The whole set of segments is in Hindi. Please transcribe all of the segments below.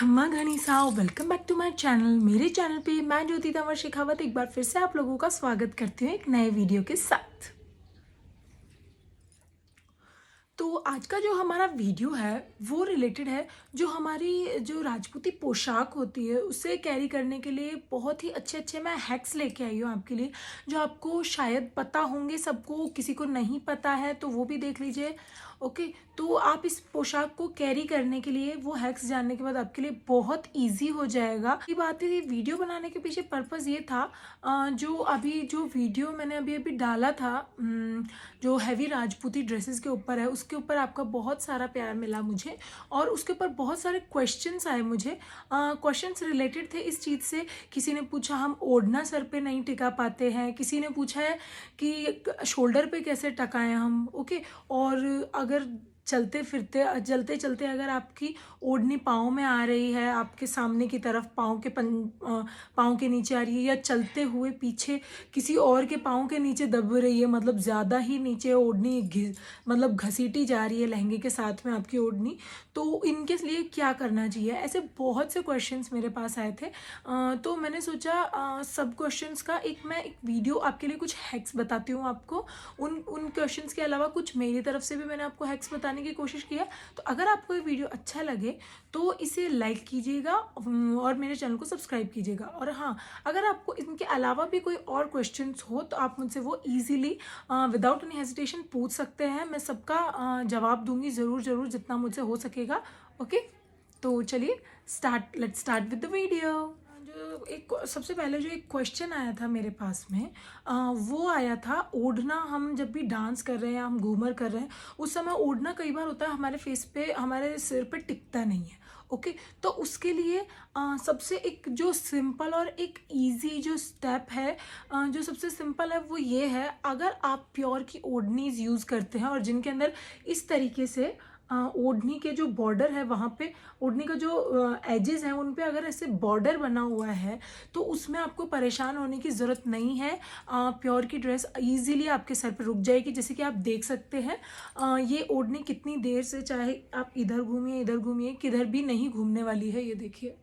खम्मा घनी साओ, welcome back to my channel. मेरे चैनल पे मैं ज्योति तंवर शेखावत एक बार फिर से आप लोगों का स्वागत करती हूँ एक नए वीडियो के साथ। तो आज का जो हमारा वीडियो है वो रिलेटेड है जो हमारी जो राजपूती पोशाक होती है उसे कैरी करने के लिए बहुत ही अच्छे अच्छे मैं हैक्स लेके आई हूँ आपके लिए, जो आपको शायद पता होंगे, सबको किसी को नहीं पता है तो वो भी देख लीजिए। ओके, तो आप इस पोशाक को कैरी करने के लिए वो हैक्स जानने के बाद आपके लिए बहुत इजी हो जाएगा। ये बात है, वीडियो बनाने के पीछे पर्पस ये था, जो वीडियो मैंने अभी अभी डाला था जो हैवी राजपूती ड्रेसेस के ऊपर है, उसके ऊपर आपका बहुत सारा प्यार मिला मुझे और उसके ऊपर बहुत सारे क्वेश्चंस आए मुझे। क्वेश्चंस रिलेटेड थे इस चीज़ से। किसी ने पूछा हम ओढ़ना सर पे नहीं टिका पाते हैं, किसी ने पूछा है कि शोल्डर पे कैसे टकाएं हम। ओके, और अगर चलते चलते अगर आपकी ओढ़नी पाँव में आ रही है, आपके सामने की तरफ पाँव के नीचे आ रही है, या चलते हुए पीछे किसी और के पाँव के नीचे दब रही है, मतलब ज़्यादा ही नीचे ओढ़नी मतलब घसीटी जा रही है लहंगे के साथ में आपकी ओढ़नी, तो इनके लिए क्या करना चाहिए। ऐसे बहुत से क्वेश्चंस मेरे पास आए थे। तो मैंने सोचा सब क्वेश्चंस का मैं एक वीडियो आपके लिए कुछ हैक्स बताती हूँ आपको। उन क्वेश्चंस के अलावा कुछ मेरी तरफ से भी मैंने आपको हैक्स बताने की कोशिश की है। तो अगर आपको ये वीडियो अच्छा लगे तो इसे लाइक कीजिएगा और मेरे चैनल को सब्सक्राइब कीजिएगा। और हाँ, अगर आपको इनके अलावा भी कोई और क्वेश्चंस हो तो आप मुझसे वो ईजिली विदाउट एनी हेजिटेशन पूछ सकते हैं। मैं सबका जवाब दूंगी ज़रूर जितना मुझसे हो सकेगा। ओके, तो चलिए let's start with the video. जो एक सबसे पहले जो एक क्वेश्चन आया था मेरे पास में, वो आया था ओढ़ना। हम जब भी डांस कर रहे हैं, हम घूमर कर रहे हैं, उस समय ओढ़ना कई बार होता है हमारे फेस पे, हमारे सिर पे टिकता नहीं है। ओके, तो उसके लिए सबसे एक जो सिंपल और एक इजी जो स्टेप है, जो सबसे सिंपल है वो ये है। अगर आप प्योर की ओढ़नीज यूज़ करते हैं और जिनके अंदर इस तरीके से ओढ़नी के जो बॉर्डर है, वहाँ पे ओढ़नी का जो एजेस हैं उन पे अगर ऐसे बॉर्डर बना हुआ है तो उसमें आपको परेशान होने की ज़रूरत नहीं है। प्योर की ड्रेस इजीली आपके सर पे रुक जाएगी। जैसे कि आप देख सकते हैं, ये ओढ़नी कितनी देर से, चाहे आप इधर घूमिए किधर भी नहीं घूमने वाली है। ये देखिए,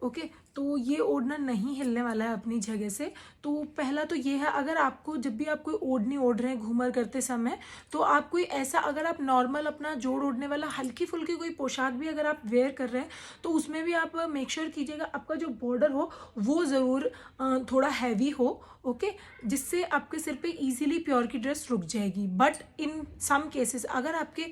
ओके, तो ये ओढ़ना नहीं हिलने वाला है अपनी जगह से। तो पहला तो ये है, अगर आपको जब भी आप कोई ओढ़नी ओढ़ रहे हैं घूमर करते समय, तो आप कोई ऐसा, अगर आप नॉर्मल अपना जोड़ ओढ़ने वाला हल्की फुल्की कोई पोशाक भी अगर आप वेयर कर रहे हैं तो उसमें भी आप मेक श्योर कीजिएगा आपका जो बॉर्डर हो वो ज़रूर थोड़ा हैवी हो। ओके, जिससे आपके सिर पे इजीली प्योर की ड्रेस रुक जाएगी। बट इन सम केसेस अगर आपके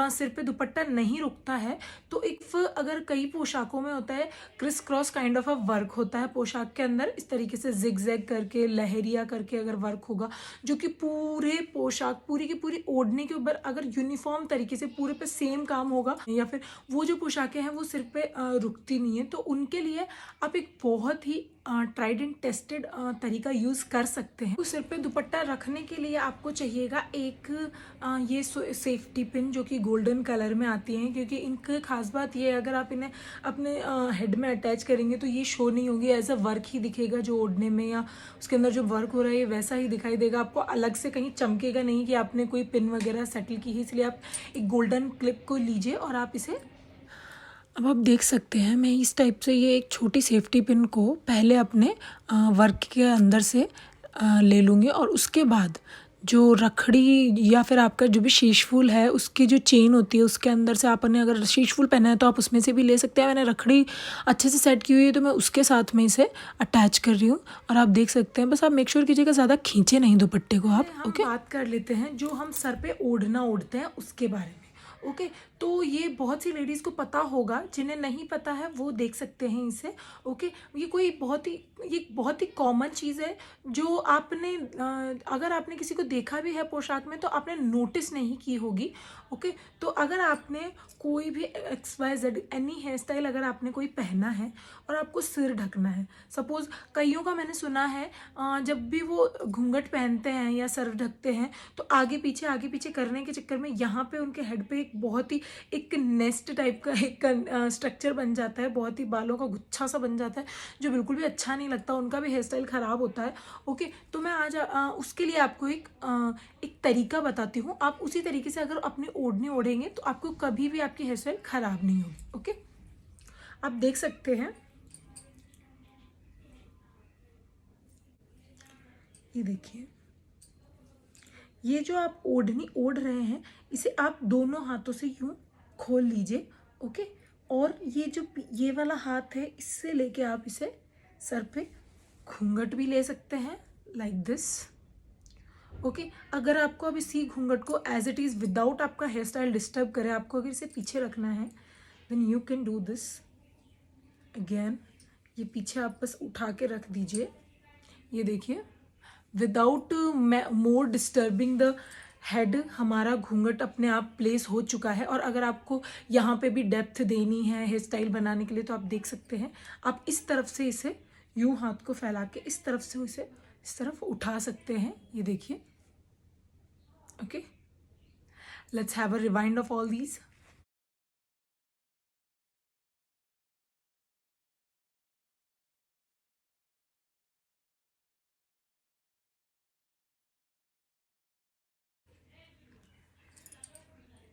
सिर पे दुपट्टा नहीं रुकता है तो अगर कई पोशाकों में होता है criss cross kind of work होता है पोशाक के अंदर, इस तरीके से जिग जैग करके, लहरिया करके अगर वर्क होगा, जो कि पूरे पोशाक पूरी की पूरी ओढ़ने के ऊपर अगर यूनिफॉर्म तरीके से पूरे पे सेम काम होगा, या फिर वो जो पोशाकें हैं वो सिर पे रुकती नहीं है, तो उनके लिए आप एक बहुत ही ट्राइड एंड टेस्टेड तरीका यूज़ कर सकते हैं। तो सिर पे दुपट्टा रखने के लिए आपको चाहिएगा एक ये सेफ्टी पिन जो कि गोल्डन कलर में आती हैं, क्योंकि इनकी खास बात ये है, अगर आप इन्हें अपने हेड में अटैच करेंगे तो ये शो नहीं होगी, एज अ वर्क ही दिखेगा। जो ओढ़ने में या उसके अंदर जो वर्क हो रहा है ये वैसा ही दिखाई देगा, आपको अलग से कहीं चमकेगा नहीं कि आपने कोई पिन वगैरह सेटल की है। इसलिए आप एक गोल्डन क्लिप को लीजिए और आप इसे, अब आप देख सकते हैं मैं इस टाइप से ये एक छोटी सेफ्टी पिन को पहले अपने वर्क के अंदर से ले लूँगी, और उसके बाद जो रखड़ी या फिर आपका जो भी शीशफूल है उसकी जो चेन होती है उसके अंदर से, आपने अगर शीशफूल पहना है तो आप उसमें से भी ले सकते हैं। मैंने रखड़ी अच्छे से सेट की हुई है तो मैं उसके साथ में इसे अटैच कर रही हूँ, और आप देख सकते हैं। बस आप मेक श्योर कीजिएगा ज़्यादा खींचे नहीं दुपट्टे को आप। ओके, बात कर लेते हैं जो हम सर पे ओढ़ना ओढ़ते हैं उसके बारे में। ओके, तो ये बहुत सी लेडीज़ को पता होगा, जिन्हें नहीं पता है वो देख सकते हैं इसे। ओके, ये बहुत ही कॉमन चीज़ है जो आपने अगर आपने किसी को देखा भी है पोशाक में तो आपने नोटिस नहीं की होगी। ओके, तो अगर आपने कोई भी XYZ एनी हेयर स्टाइल अगर आपने कोई पहना है और आपको सिर ढकना है, सपोज़ कईयों का मैंने सुना है जब भी वो घूंघट पहनते हैं या सर ढकते हैं तो आगे पीछे करने के चक्कर में यहाँ पे उनके हेड पे एक बहुत ही एक नेस्ट टाइप का एक स्ट्रक्चर बन जाता है, बहुत ही बालों का गुच्छा सा बन जाता है, जो बिल्कुल भी अच्छा नहीं लगता, उनका भी हेयर स्टाइल ख़राब होता है। ओके, तो मैं आज उसके लिए आपको एक तरीका बताती हूँ। आप उसी तरीके से अगर अपनी ओढ़नी ओढ़ेंगे तो आपको कभी भी आपकी हेयर स्टाइल ख़राब नहीं होगी। ओके, आप देख सकते हैं, ये देखिए, ये जो आप ओढ़नी ओढ़ रहे हैं इसे आप दोनों हाथों से यूं खोल लीजिए। ओके, और ये जो ये वाला हाथ है इससे लेके आप इसे सर पे घूंघट भी ले सकते हैं लाइक दिस। ओके, अगर आपको अब इसी घूंघट को एज इट इज़ विदाउट आपका हेयर स्टाइल डिस्टर्ब करे, आपको अगर इसे पीछे रखना है then you can do this again. ये पीछे आप बस उठा के रख दीजिए, ये देखिए, without more disturbing the head हमारा घूंघट अपने आप प्लेस हो चुका है। और अगर आपको यहाँ पे भी डेप्थ देनी है हेयर स्टाइल बनाने के लिए तो आप देख सकते हैं, आप इस तरफ से इसे यूं हाथ को फैला के इस तरफ से इसे इस तरफ उठा सकते हैं, ये देखिए। Okay, let's have a rewind of all these.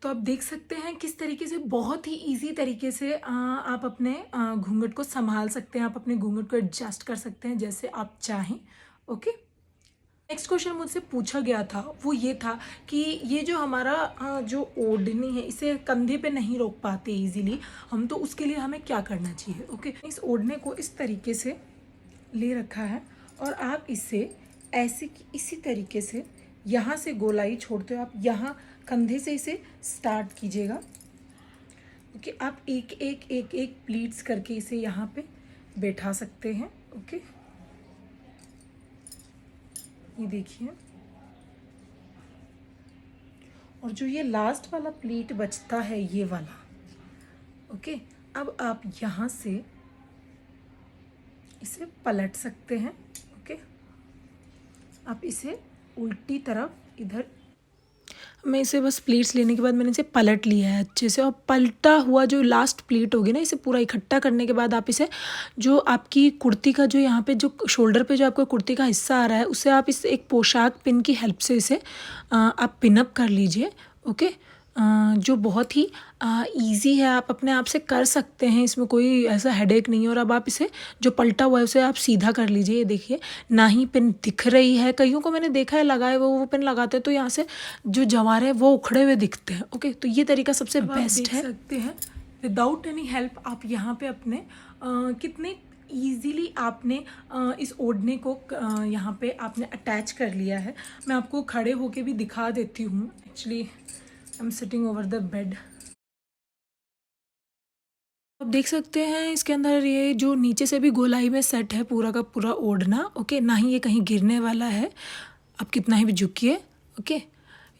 तो आप देख सकते हैं किस तरीके से बहुत ही इजी तरीके से आप अपने घूंघट को संभाल सकते हैं, आप अपने घूंघट को एडजस्ट कर सकते हैं जैसे आप चाहें। ओके, नेक्स्ट क्वेश्चन मुझसे पूछा गया था वो ये था कि ये जो हमारा जो ओढ़नी है इसे कंधे पे नहीं रोक पाते इजीली हम, तो उसके लिए हमें क्या करना चाहिए। ओके, इस ओढ़ने को इस तरीके से ले रखा है और आप इसे ऐसे इसी तरीके से यहाँ से गोलाई छोड़ते हो, आप यहाँ कंधे से इसे स्टार्ट कीजिएगा। ओके, आप एक एक एक एक प्लीट्स करके इसे यहाँ पे बैठा सकते हैं। ओके, ये देखिए, और जो ये लास्ट वाला प्लीट बचता है ये वाला, ओके, अब आप यहाँ से इसे पलट सकते हैं। ओके, आप इसे उल्टी तरफ इधर, मैं इसे बस प्लीट्स लेने के बाद मैंने इसे पलट लिया है अच्छे से, और पलटा हुआ जो लास्ट प्लीट होगी ना इसे पूरा इकट्ठा करने के बाद आप इसे जो आपकी कुर्ती का जो यहाँ पे जो शोल्डर पे जो आपका कुर्ती का हिस्सा आ रहा है उससे आप इस एक पोशाक पिन की हेल्प से इसे आप पिन अप कर लीजिए। ओके, जो बहुत ही ईजी है, आप अपने आप से कर सकते हैं, इसमें कोई ऐसा हेडेक नहीं है। और अब आप इसे जो पलटा हुआ है उसे आप सीधा कर लीजिए, ये देखिए ना ही पिन दिख रही है, कईयों को मैंने देखा है लगाए वो पिन लगाते हैं तो यहाँ से जो जवार है वो उखड़े हुए दिखते हैं। ओके, तो ये तरीका सबसे बेस्ट है। सकते हैं विदाउट एनी हेल्प आप यहाँ पे अपने कितने ईजीली आपने इस ओढ़ने को यहाँ पे आपने अटैच कर लिया है। मैं आपको खड़े होके भी दिखा देती हूँ। Actually I am sitting over the bed. आप देख सकते हैं इसके अंदर ये जो नीचे से भी गोलाई में सेट है पूरा का पूरा ओढ़ना। ओके, ना ही ये कहीं गिरने वाला है, आप कितना ही भी झुकिए। Okay,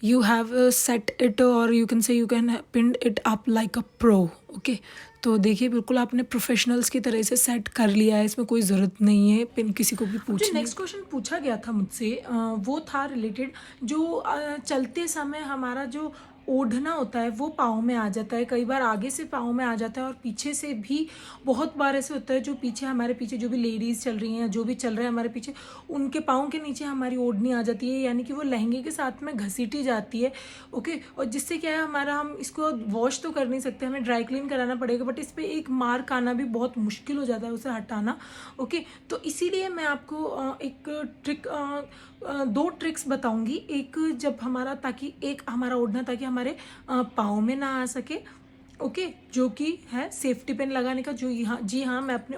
you have set it और you can say you can pin it up like a pro. Okay, तो देखिए बिल्कुल आपने प्रोफेशनल्स की तरह से सेट कर लिया है, इसमें कोई ज़रूरत नहीं है पिन किसी को भी पूछने। नेक्स्ट क्वेश्चन पूछा गया था मुझसे वो था रिलेटेड जो चलते समय हमारा जो ओढ़ना होता है वो पाँव में आ जाता है, कई बार आगे से पाँव में आ जाता है और पीछे से भी बहुत बार ऐसे होता है जो पीछे हमारे पीछे जो भी लेडीज़ चल रही हैं जो भी चल रहे हैं हमारे पीछे उनके पाँव के नीचे हमारी ओढ़नी आ जाती है, यानी कि वो लहंगे के साथ में घसीटी जाती है। ओके, और जिससे क्या है हमारा, हम इसको वॉश तो कर नहीं सकते, हमें ड्राई क्लीन कराना पड़ेगा, बट इस पर एक मार्क आना भी बहुत मुश्किल हो जाता है उसे हटाना। ओके, तो इसीलिए मैं आपको एक ट्रिक दो ट्रिक्स बताऊंगी, एक जब हमारा ताकि एक हमारा ओढ़ना ताकि हमारे पाँव में ना आ सके। ओके, जो कि है सेफ्टी पिन लगाने का, जो यहाँ जी हाँ मैं अपने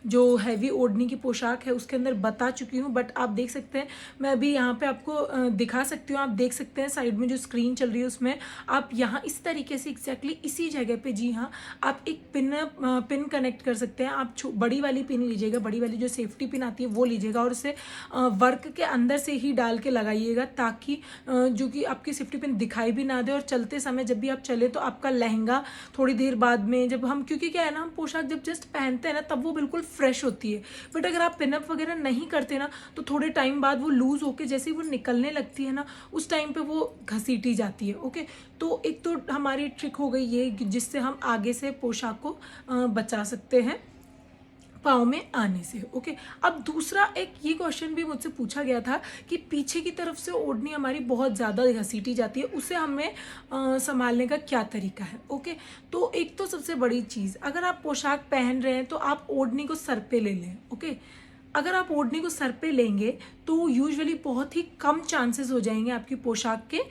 जो हैवी ओढ़नी की पोशाक है उसके अंदर बता चुकी हूँ, बट आप देख सकते हैं मैं अभी यहाँ पे आपको दिखा सकती हूँ। आप देख सकते हैं साइड में जो स्क्रीन चल रही है उसमें आप यहाँ इस तरीके से एग्जैक्टली इसी जगह पे जी हाँ आप एक पिन कनेक्ट कर सकते हैं। आप बड़ी वाली पिन लीजिएगा, बड़ी वाली जो सेफ्टी पिन आती है वो लीजिएगा और उसे वर्क के अंदर से ही डाल के लगाइएगा ताकि जो कि आपकी सेफ्टी पिन दिखाई भी ना दे, और चलते समय जब भी आप चले तो आपका लहंगा थोड़ी देर बाद में जब हम, क्योंकि क्या है ना हम पोशाक जब जस्ट पहनते हैं ना तब वो बिल्कुल फ्रेश होती है, बट अगर आप पिनअप वगैरह नहीं करते ना तो थोड़े टाइम बाद वो लूज होके जैसे ही वो निकलने लगती है ना उस टाइम पे वो घसीटी जाती है। ओके, तो एक तो हमारी ट्रिक हो गई ये जिससे हम आगे से पोशाक को बचा सकते हैं। पाँव में आने से। ओके, अब दूसरा एक ये क्वेश्चन भी मुझसे पूछा गया था कि पीछे की तरफ से ओढ़नी हमारी बहुत ज़्यादा घसीटी जाती है, उसे हमें संभालने का क्या तरीका है। ओके, तो एक तो सबसे बड़ी चीज़, अगर आप पोशाक पहन रहे हैं तो आप ओढ़नी को सर पे ले लें। ओके, अगर आप ओढ़नी को सर पे लेंगे तो यूजुअली बहुत ही कम चांसेस हो जाएंगे आपकी पोशाक के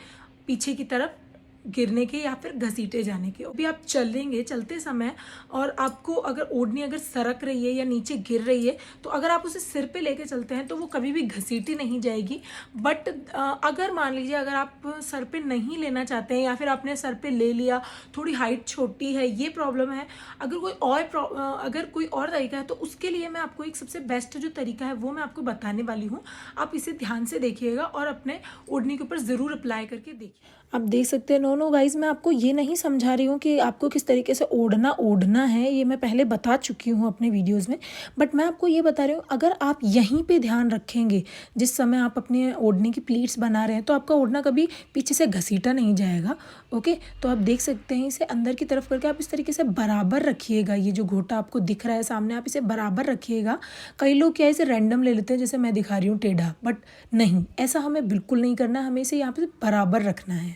पीछे की तरफ गिरने के या फिर घसीटे जाने के। अभी आप चलेंगे, चलते समय और आपको अगर ओढ़नी अगर सरक रही है या नीचे गिर रही है तो अगर आप उसे सिर पे लेके चलते हैं तो वो कभी भी घसीटी नहीं जाएगी। बट अगर मान लीजिए अगर आप सर पे नहीं लेना चाहते हैं या फिर आपने सर पे ले लिया, थोड़ी हाइट छोटी है, ये प्रॉब्लम है, अगर कोई और तरीका है तो उसके लिए मैं आपको एक सबसे बेस्ट जो तरीका है वो मैं आपको बताने वाली हूँ। आप इसे ध्यान से देखिएगा और अपने ओढ़नी के ऊपर ज़रूर अप्लाई करके देखिए। आप देख सकते हैं, नो गाइज, मैं आपको ये नहीं समझा रही हूँ कि आपको किस तरीके से ओढ़ना है, ये मैं पहले बता चुकी हूँ अपने वीडियोस में। बट मैं आपको ये बता रही हूँ, अगर आप यहीं पे ध्यान रखेंगे जिस समय आप अपने ओढ़ने की प्लीट्स बना रहे हैं तो आपका ओढ़ना कभी पीछे से घसीटा नहीं जाएगा। ओके, तो आप देख सकते हैं, इसे अंदर की तरफ करके आप इस तरीके से बराबर रखिएगा। ये जो घोटा आपको दिख रहा है सामने, आप इसे बराबर रखिएगा। कई लोग क्या इसे रैंडम ले लेते हैं, जैसे मैं दिखा रही हूँ टेढ़ा, बट नहीं, ऐसा हमें बिल्कुल नहीं करना है, हमें इसे यहाँ पे बराबर रखना है।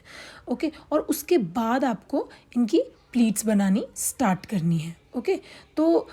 ओके, और उसके बाद आपको इनकी प्लीट्स बनानी स्टार्ट करनी है। ओके, तो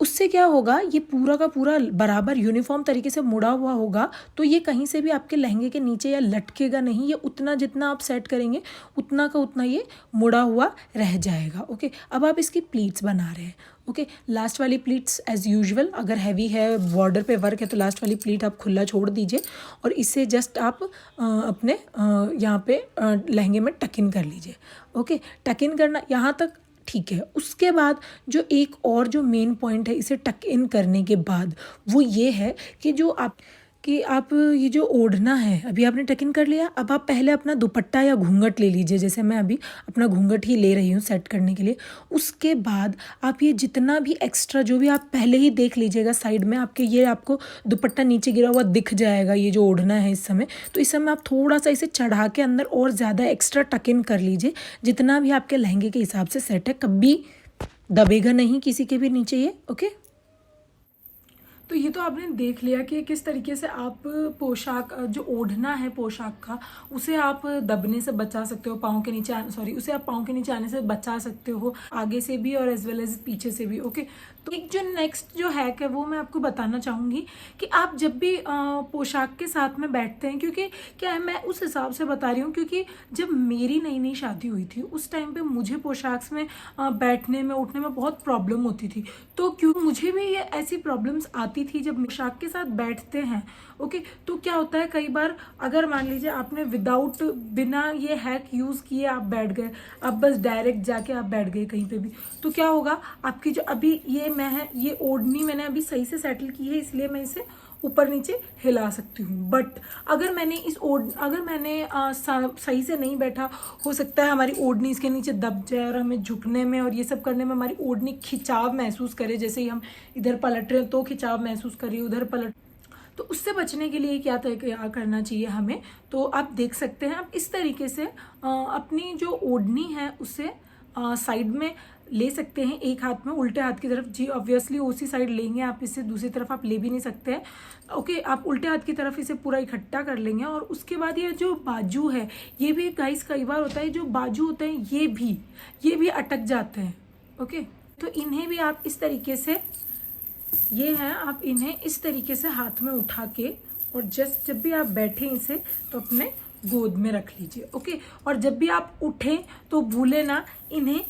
उससे क्या होगा, ये पूरा का पूरा बराबर यूनिफॉर्म तरीके से मुड़ा हुआ होगा तो ये कहीं से भी आपके लहंगे के नीचे या लटकेगा नहीं। ये उतना जितना आप सेट करेंगे उतना का उतना ये मुड़ा हुआ रह जाएगा। ओके, अब आप इसकी प्लीट्स बना रहे हैं। ओके, लास्ट वाली प्लीट्स एज़ यूजुअल, अगर हैवी है, बॉर्डर पे वर्क है तो लास्ट वाली प्लीट आप खुला छोड़ दीजिए और इससे जस्ट आप अपने यहाँ पे लहंगे में टक इन कर लीजिए। ओके, टक इन करना यहाँ तक ठीक है। उसके बाद जो एक और जो मेन पॉइंट है इसे टक इन करने के बाद, वो ये है कि आप ये जो ओढ़ना है, अभी आपने टक इन कर लिया, अब आप पहले अपना दुपट्टा या घूंघट ले लीजिए। जैसे मैं अभी अपना घूंघट ही ले रही हूँ सेट करने के लिए। उसके बाद आप ये जितना भी एक्स्ट्रा जो भी आप पहले ही देख लीजिएगा साइड में, आपको दुपट्टा नीचे गिरा हुआ दिख जाएगा, ये जो ओढ़ना है इस समय। तो इस समय आप थोड़ा सा इसे चढ़ा के अंदर और ज़्यादा एक्स्ट्रा टक इन कर लीजिए, जितना भी आपके लहंगे के हिसाब से सेट है, कभी दबेगा नहीं किसी के भी नीचे ये। ओके, तो ये तो आपने देख लिया कि किस तरीके से आप पोशाक जो ओढ़ना है पोशाक का, उसे आप दबने से बचा सकते हो, उसे आप पाँव के नीचे आने से बचा सकते हो, आगे से भी और एज वेल एज पीछे से भी। ओके, तो एक जो नेक्स्ट जो हैक है वो मैं आपको बताना चाहूँगी कि आप जब भी पोशाक के साथ में बैठते हैं, क्योंकि क्या है, मैं उस हिसाब से बता रही हूँ क्योंकि जब मेरी नई नई शादी हुई थी उस टाइम पे मुझे पोशाक में बैठने में उठने में बहुत प्रॉब्लम होती थी। तो क्यों मुझे भी ये ऐसी प्रॉब्लम्स आती थी जब पोशाक के साथ बैठते हैं। ओके, तो क्या होता है, कई बार अगर मान लीजिए आपने बिना ये हैक यूज़ किए आप बैठ गए, अब बस डायरेक्ट जाके आप बैठ गए कहीं पे भी, तो क्या होगा, आपकी जो अभी ये ओढ़नी मैंने अभी सही से सेटल की है इसलिए मैं इसे ऊपर नीचे हिला सकती हूँ। बट अगर मैंने सही से नहीं बैठा, हो सकता है हमारी ओढ़नी इसके नीचे दब जाए और हमें झुकने में और ये सब करने में हमारी ओढ़नी खिंचाव महसूस करे, जैसे ही हम इधर पलट रहे हैं तो खिंचाव महसूस करिए, उधर पलट। तो उससे बचने के लिए क्या करना चाहिए हमें, तो आप देख सकते हैं, आप इस तरीके से अपनी जो ओढ़नी है उसे साइड में ले सकते हैं, एक हाथ में उल्टे हाथ की तरफ। जी ऑब्वियसली उसी साइड लेंगे आप इसे, दूसरी तरफ आप ले भी नहीं सकते हैं। ओके, आप उल्टे हाथ की तरफ इसे पूरा इकट्ठा कर लेंगे और उसके बाद ये जो बाजू है, ये भी गाइस कई बार होता है, जो बाजू होते हैं ये भी अटक जाते हैं। ओके, तो इन्हें भी आप इस तरीके से, ये हैं, आप इन्हें इस तरीके से हाथ में उठा के और जब भी आप बैठें इसे तो अपने गोद में रख लीजिए। ओके, और जब भी आप उठें तो भूले ना, इन्हें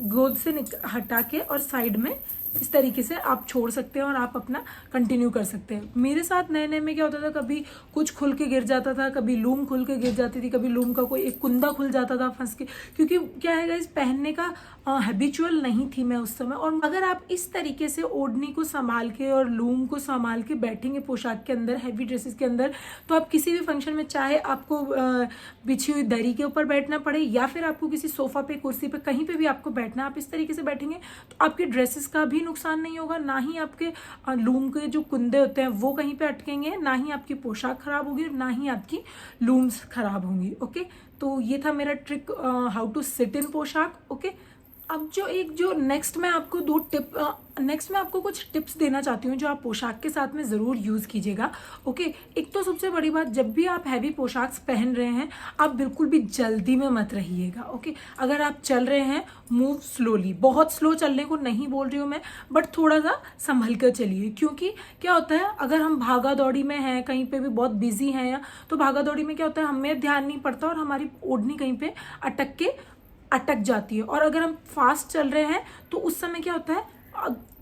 गोद से हटा के और साइड में इस तरीके से आप छोड़ सकते हैं और आप अपना कंटिन्यू कर सकते हैं। मेरे साथ नए नए में क्या होता था, कभी कुछ खुल के गिर जाता था, कभी लूम खुल के गिर जाती थी, कभी लूम का कोई एक कुंदा खुल जाता था फंस के, क्योंकि क्या है गाइस, पहनने का हैबिचुअल नहीं थी मैं उस समय। और अगर आप इस तरीके से ओढ़नी को संभाल के और लूम को संभाल के बैठेंगे पोशाक के अंदर, हैवी ड्रेसेस के अंदर, तो आप किसी भी फंक्शन में, चाहे आपको बिछी हुई दरी के ऊपर बैठना पड़े या फिर आपको किसी सोफा पे, कुर्सी पे, कहीं पे भी आपको बैठना, आप इस तरीके से बैठेंगे तो आपके ड्रेसेस का भी नुकसान नहीं होगा, ना ही आपके लूम के जो कुंदे होते हैं वो कहीं पे अटकेंगे, ना ही आपकी पोशाक खराब होगी, ना ही आपकी लूम्स खराब होंगी। ओके, तो ये था मेरा trick how to sit in पोशाक। ओके, अब जो नेक्स्ट मैं आपको नेक्स्ट मैं आपको कुछ टिप्स देना चाहती हूँ जो आप पोशाक के साथ में ज़रूर यूज़ कीजिएगा। ओके, एक तो सबसे बड़ी बात, जब भी आप हैवी पोशाक पहन रहे हैं आप बिल्कुल भी जल्दी में मत रहिएगा। ओके, अगर आप चल रहे हैं मूव स्लोली, बहुत स्लो चलने को नहीं बोल रही हूँ मैं, बट थोड़ा सा संभल कर चलिए। क्योंकि क्या होता है, अगर हम भागा दौड़ी में हैं, कहीं पे भी बहुत बिजी हैं या तो भागा दौड़ी में क्या होता है, हमें ध्यान नहीं पड़ता और हमारी ओढ़नी कहीं पे अटक जाती है। और अगर हम फास्ट चल रहे हैं तो उस समय क्या होता है,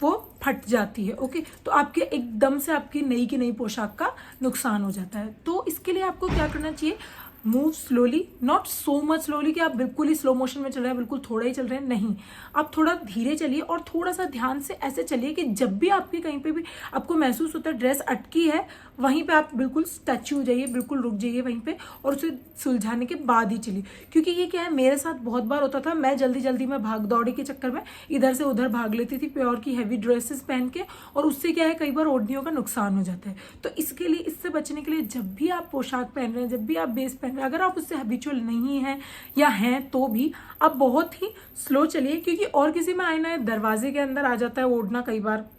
वो फट जाती है। ओके, तो आपके एकदम से आपकी नई की नई पोशाक का नुकसान हो जाता है। तो इसके लिए आपको क्या करना चाहिए, move slowly, not so much slowly कि आप बिल्कुल ही स्लो मोशन में चल रहे हैं, बिल्कुल थोड़ा ही चल रहे हैं, नहीं, आप थोड़ा धीरे चलिए और थोड़ा सा ध्यान से ऐसे चलिए कि जब भी आपके कहीं पे भी आपको महसूस होता है ड्रेस अटकी है, वहीं पे आप बिल्कुल स्टैच्यू हो जाइए, बिल्कुल रुक जाइए वहीं पे और उसे सुलझाने के बाद ही चलिए। क्योंकि ये क्या है, मेरे साथ बहुत बार होता था, मैं जल्दी जल्दी में भाग दौड़ी के चक्कर में इधर से उधर भाग लेती थी प्योर की हैवी ड्रेसेस पहन के, और उससे क्या है, कई बार ओढ़नियों का नुकसान हो जाता है। तो इसके लिए, इससे बचने के लिए, जब भी आप पोशाक पहन रहे हैं, जब भी आप बेस पहन रहे हैं, अगर आप उससे हैबिचुअल नहीं हैं या हैं तो भी आप बहुत ही स्लो चलिए। क्योंकि और किसी में आए ना, दरवाजे के अंदर आ जाता है ओढ़ना, कई बार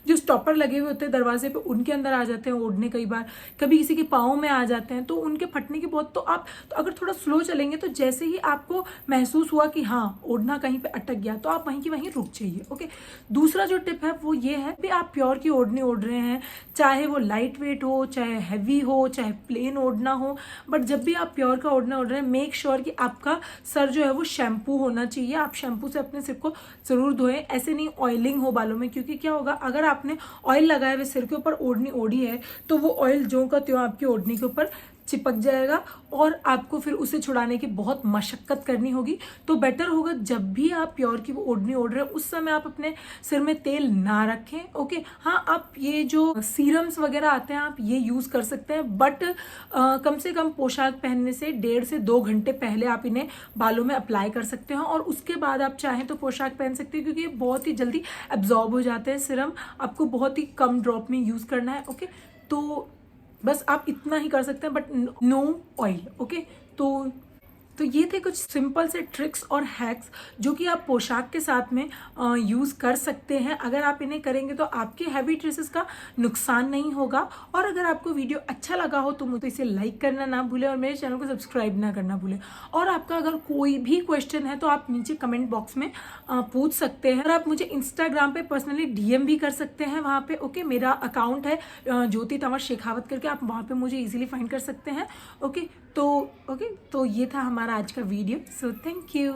जो स्टॉपर लगे हुए होते हैं दरवाजे पे उनके अंदर आ जाते हैं ओढ़ने, कई बार कभी किसी के पाँव में आ जाते हैं, तो उनके फटने की बहुत, तो आप तो अगर थोड़ा स्लो चलेंगे तो जैसे ही आपको महसूस हुआ कि हाँ ओढ़ना कहीं पे अटक गया, तो आप वहीं की वहीं रुक जाइए। ओके, दूसरा जो टिप है वो ये है कि आप प्योर की ओढ़नी ओढ़ रहे हैं, चाहे वो लाइट वेट हो, चाहे हैवी हो, चाहे प्लेन ओढ़ना हो, बट जब भी आप प्योर का ओढ़ना ओढ़ रहे हैं, मेक श्योर कि आपका सर जो है वो शैम्पू होना चाहिए। आप शैम्पू से अपने सिर को जरूर धोएं, ऐसे नहीं ऑयलिंग हो बालों में। क्योंकि क्या होगा, अगर आपने ऑयल लगाए हुए सिर के ऊपर ओढ़नी ओढ़ी है तो वो ऑयल ज्यों का त्यों आपकी ओढ़नी के ऊपर चिपक जाएगा और आपको फिर उसे छुड़ाने की बहुत मशक्कत करनी होगी। तो बेटर होगा जब भी आप प्योर की ओढ़नी ओढ़ रहे हैं उस समय आप अपने सिर में तेल ना रखें। ओके, हाँ, आप ये जो सीरम्स वगैरह आते हैं आप ये यूज कर सकते हैं, बट कम से कम पोशाक पहनने से 1.5 से 2 घंटे पहले आप इन्हें बालों में अप्लाई कर सकते हैं और उसके बाद आप चाहें तो पोशाक पहन सकते हैं। क्योंकि ये बहुत ही जल्दी एब्जॉर्ब हो जाते हैं सीरम, आपको बहुत ही कम ड्रॉप में यूज करना है। ओके, तो बस आप इतना ही कर सकते हैं, बट नो ऑयल। ओके, तो ये थे कुछ सिंपल से ट्रिक्स और हैक्स जो कि आप पोशाक के साथ में यूज़ कर सकते हैं। अगर आप इन्हें करेंगे तो आपके हैवी ड्रेसेस का नुकसान नहीं होगा। और अगर आपको वीडियो अच्छा लगा हो तो मुझे इसे लाइक करना ना भूलें और मेरे चैनल को सब्सक्राइब ना करना भूलें। और आपका अगर कोई भी क्वेश्चन है तो आप नीचे कमेंट बॉक्स में पूछ सकते हैं। और आप मुझे इंस्टाग्राम पे पर्सनली DM भी कर सकते हैं वहाँ पे। ओके, मेरा अकाउंट है ज्योति तंवर शेखावत करके, आप वहाँ पे मुझे इजीली फाइंड कर सकते हैं। ओके, तो ये था हमारा आज का वीडियो। So thank you.